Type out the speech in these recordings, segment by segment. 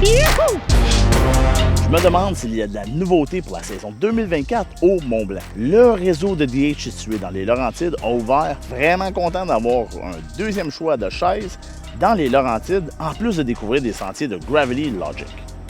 Youhou! Je me demande s'il y a de la nouveauté pour la saison 2024 au Mont-Blanc. Le réseau de DH situé dans les Laurentides a ouvert. Vraiment content d'avoir un deuxième choix de chaise dans les Laurentides, en plus de découvrir des sentiers de Gravity Logic.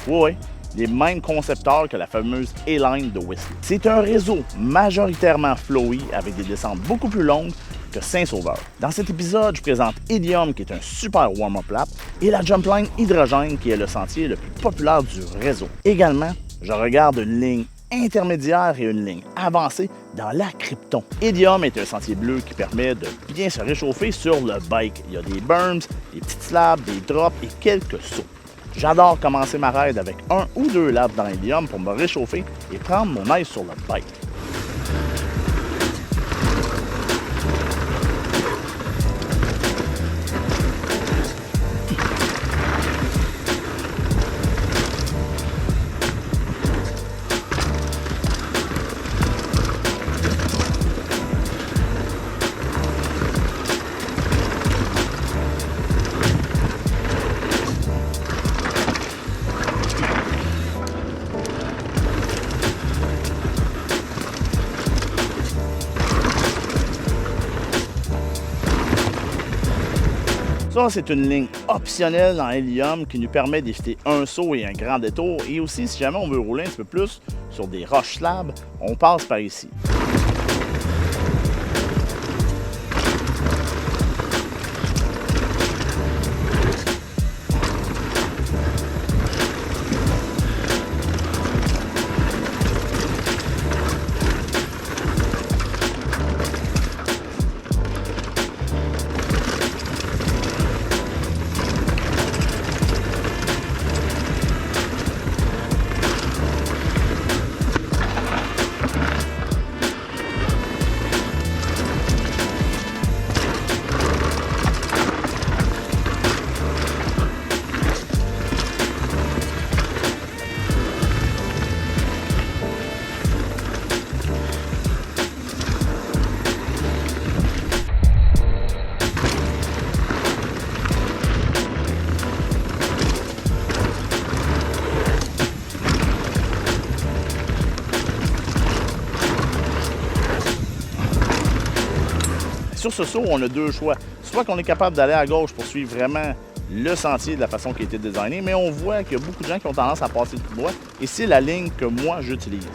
Oui, les mêmes concepteurs que la fameuse A-Line de Whistler. C'est un réseau majoritairement flowy avec des descentes beaucoup plus longues que Saint-Sauveur. Dans cet épisode, je présente Helium qui est un super warm-up lap et la Jumpline Hydrogène qui est le sentier le plus populaire du réseau. Également, je regarde une ligne intermédiaire et une ligne avancée dans la Krypton. Helium est un sentier bleu qui permet de bien se réchauffer sur le bike. Il y a des berms, des petites slabs, des drops et quelques sauts. J'adore commencer ma ride avec un ou deux laps dans Helium pour me réchauffer et prendre mon aise sur le bike. Ça, c'est une ligne optionnelle dans Helium qui nous permet d'éviter un saut et un grand détour. Et aussi, si jamais on veut rouler un petit peu plus sur des roches slabs, on passe par ici. Sur ce saut, on a deux choix. Soit qu'on est capable d'aller à gauche pour suivre vraiment le sentier de la façon qui a été designé, mais on voit qu'il y a beaucoup de gens qui ont tendance à passer tout droit, et c'est la ligne que moi j'utilise.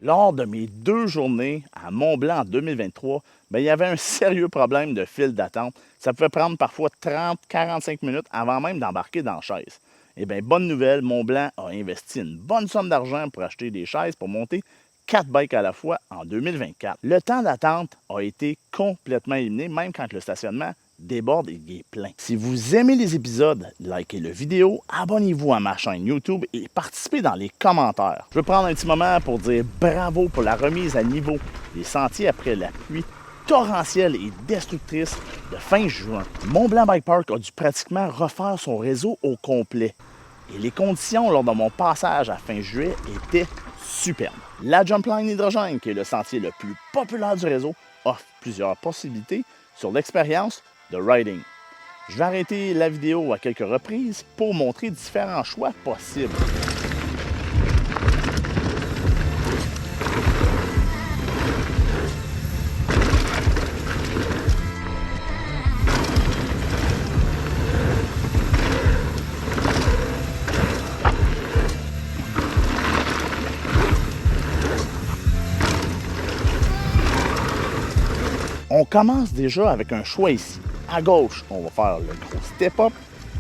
Lors de mes 2 journées à Mont-Blanc en 2023, il y avait un sérieux problème de file d'attente. Ça pouvait prendre parfois 30-45 minutes avant même d'embarquer dans la chaise. Eh bien, bonne nouvelle, Mont-Blanc a investi une bonne somme d'argent pour acheter des chaises pour monter 4 bikes à la fois en 2024. Le temps d'attente a été complètement éliminé, même quand le stationnement déborde et il est plein. Si vous aimez les épisodes, likez la vidéo, abonnez-vous à ma chaîne YouTube et participez dans les commentaires. Je veux prendre un petit moment pour dire bravo pour la remise à niveau des sentiers après la pluie torrentielle et destructrice de fin juin. Mont-Blanc Bike Park a dû pratiquement refaire son réseau au complet. Et les conditions lors de mon passage à fin juillet étaient superbes. La Jumpline Hydrogène, qui est le sentier le plus populaire du réseau, offre plusieurs possibilités sur l'expérience de riding. Je vais arrêter la vidéo à quelques reprises pour montrer différents choix possibles. commence déjà avec un choix ici. À gauche, on va faire le gros step-up.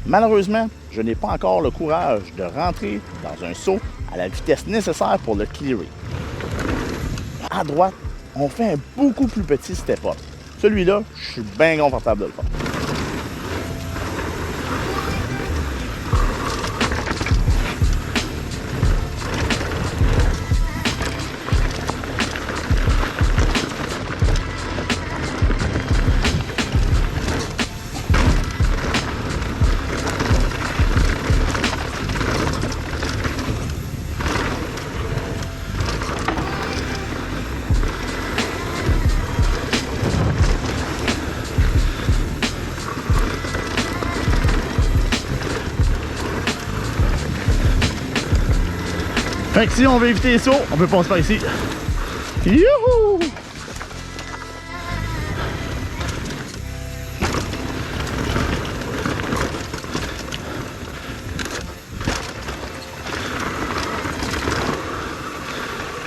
Malheureusement, je n'ai pas encore le courage de rentrer dans un saut à la vitesse nécessaire pour le clearer. À droite, on fait un beaucoup plus petit step-up. Celui-là, je suis bien confortable de le faire. Fait que si on veut éviter les sauts, on peut passer par ici. Youhou!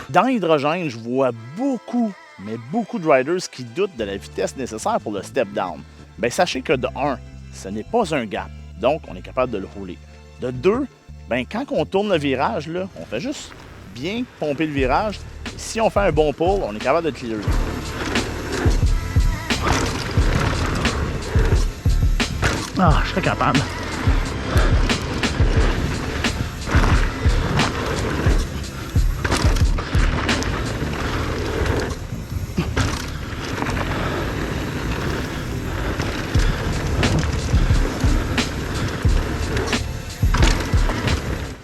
Dans l'hydrogène, je vois beaucoup, mais beaucoup de riders qui doutent de la vitesse nécessaire pour le step down. Bien, sachez que de 1, ce n'est pas un gap, donc on est capable de le rouler. De 2, ben, quand on tourne le virage, là, on fait juste bien pomper le virage. Et si on fait un bon pull, on est capable de le clearer. Ah, je serais capable.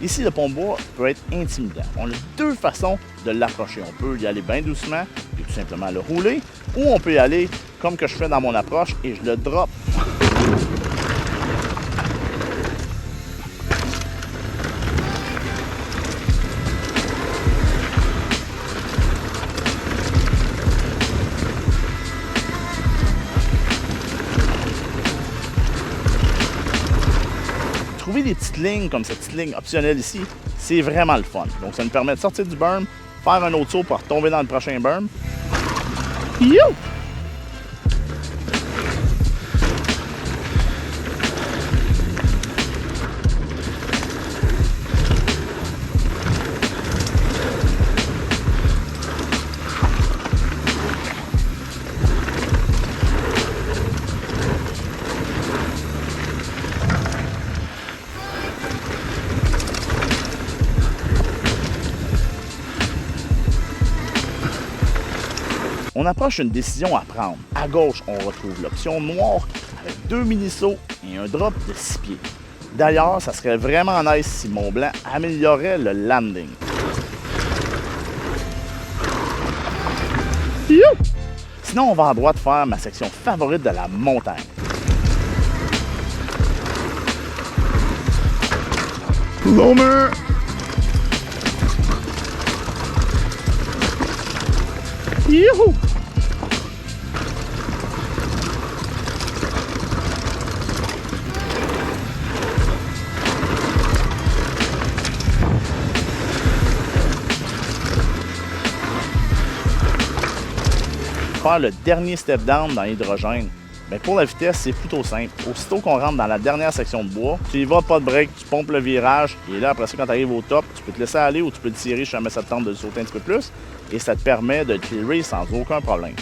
Ici, le pont de bois peut être intimidant. On a deux façons de l'approcher. On peut y aller bien doucement et tout simplement le rouler, ou on peut y aller comme que je fais dans mon approche et je le drop. Trouver des petites lignes comme cette petite ligne optionnelle ici, c'est vraiment le fun. Donc ça nous permet de sortir du berm, faire un autre saut pour tomber dans le prochain berm. You! On approche une décision à prendre. À gauche, on retrouve l'option noire avec 2 mini-sauts et un drop de 6 pieds. D'ailleurs, ça serait vraiment nice si Mont-Blanc améliorait le landing. You! Sinon, on va à droite faire ma section favorite de la montagne. Lomer! Youhou! Faire le dernier step down dans l'hydrogène. Mais pour la vitesse, c'est plutôt simple. Aussitôt qu'on rentre dans la dernière section de bois, tu y vas, pas de break, tu pompes le virage, et là, après ça, quand tu arrives au top, tu peux te laisser aller ou tu peux le tirer si jamais ça te tente de le sauter un petit peu plus, et ça te permet de le clearer sans aucun problème.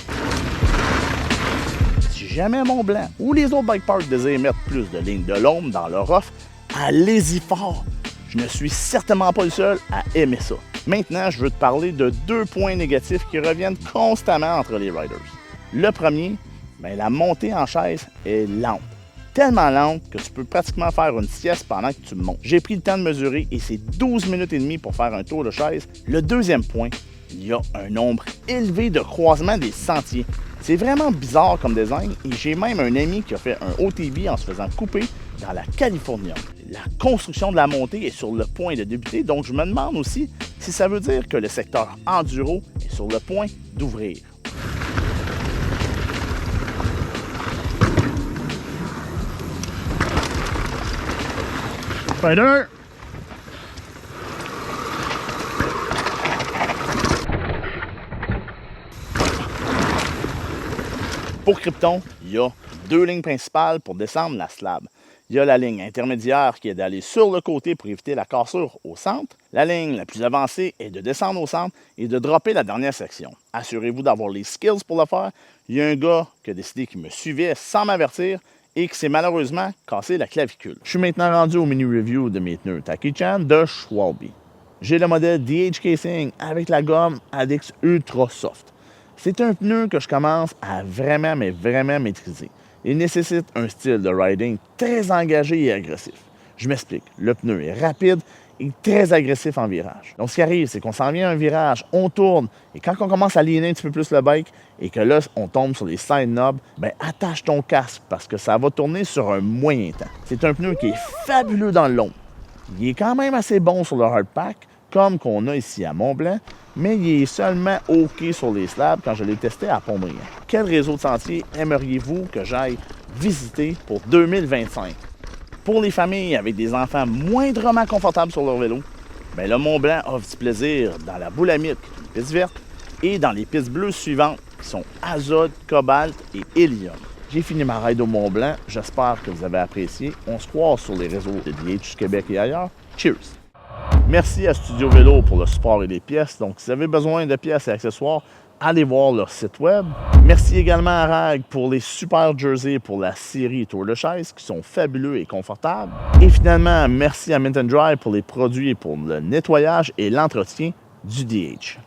Si jamais Mont-Blanc ou les autres bike parks désirent mettre plus de lignes de l'ombre dans leur offre, allez-y fort! Je ne suis certainement pas le seul à aimer ça. Maintenant, je veux te parler de 2 points négatifs qui reviennent constamment entre les riders. Le premier, bien, la montée en chaise est lente. Tellement lente que tu peux pratiquement faire une sieste pendant que tu montes. J'ai pris le temps de mesurer et c'est 12 minutes et demie pour faire un tour de chaise. Le deuxième point, il y a un nombre élevé de croisements des sentiers. C'est vraiment bizarre comme design et j'ai même un ami qui a fait un OTB en se faisant couper dans la Californie. La construction de la montée est sur le point de débuter, donc je me demande aussi si ça veut dire que le secteur enduro est sur le point d'ouvrir. Spider! Pour Krypton, il y a 2 lignes principales pour descendre la slab. Il y a la ligne intermédiaire qui est d'aller sur le côté pour éviter la cassure au centre. La ligne la plus avancée est de descendre au centre et de dropper la dernière section. Assurez-vous d'avoir les skills pour le faire. Il y a un gars qui a décidé qu'il me suivait sans m'avertir et qui s'est malheureusement cassé la clavicule. Je suis maintenant rendu au mini-review de mes pneus Taki-chan de Schwalbe. J'ai le modèle DH Casing avec la gomme Addix Ultra Soft. C'est un pneu que je commence à vraiment maîtriser. Il nécessite un style de riding très engagé et agressif. Je m'explique. Le pneu est rapide et très agressif en virage. Donc, ce qui arrive, c'est qu'on s'en vient à un virage, on tourne, et quand on commence à lier un petit peu plus le bike, et que là, on tombe sur les side knobs, ben attache ton casque parce que ça va tourner sur un moyen temps. C'est un pneu qui est fabuleux dans le long. Il est quand même assez bon sur le hardpack, comme qu'on a ici à Mont-Blanc, mais il est seulement OK sur les slabs quand je l'ai testé à Pont-Briand. Quel réseau de sentiers aimeriez-vous que j'aille visiter pour 2025? Pour les familles avec des enfants moindrement confortables sur leur vélo, bien, le Mont-Blanc offre du plaisir dans la Boulamite, qui est une piste verte, et dans les pistes bleues suivantes, qui sont Azote, Cobalt et Hélium. J'ai fini ma ride au Mont-Blanc. J'espère que vous avez apprécié. On se croise sur les réseaux de DH Québec et ailleurs. Cheers! Merci à Studio Vélo pour le support et les pièces. Donc, si vous avez besoin de pièces et accessoires, allez voir leur site web. Merci également à RAG pour les super jerseys pour la série Tour de Chaise qui sont fabuleux et confortables. Et finalement, merci à Mint & Dry pour les produits pour le nettoyage et l'entretien du DH.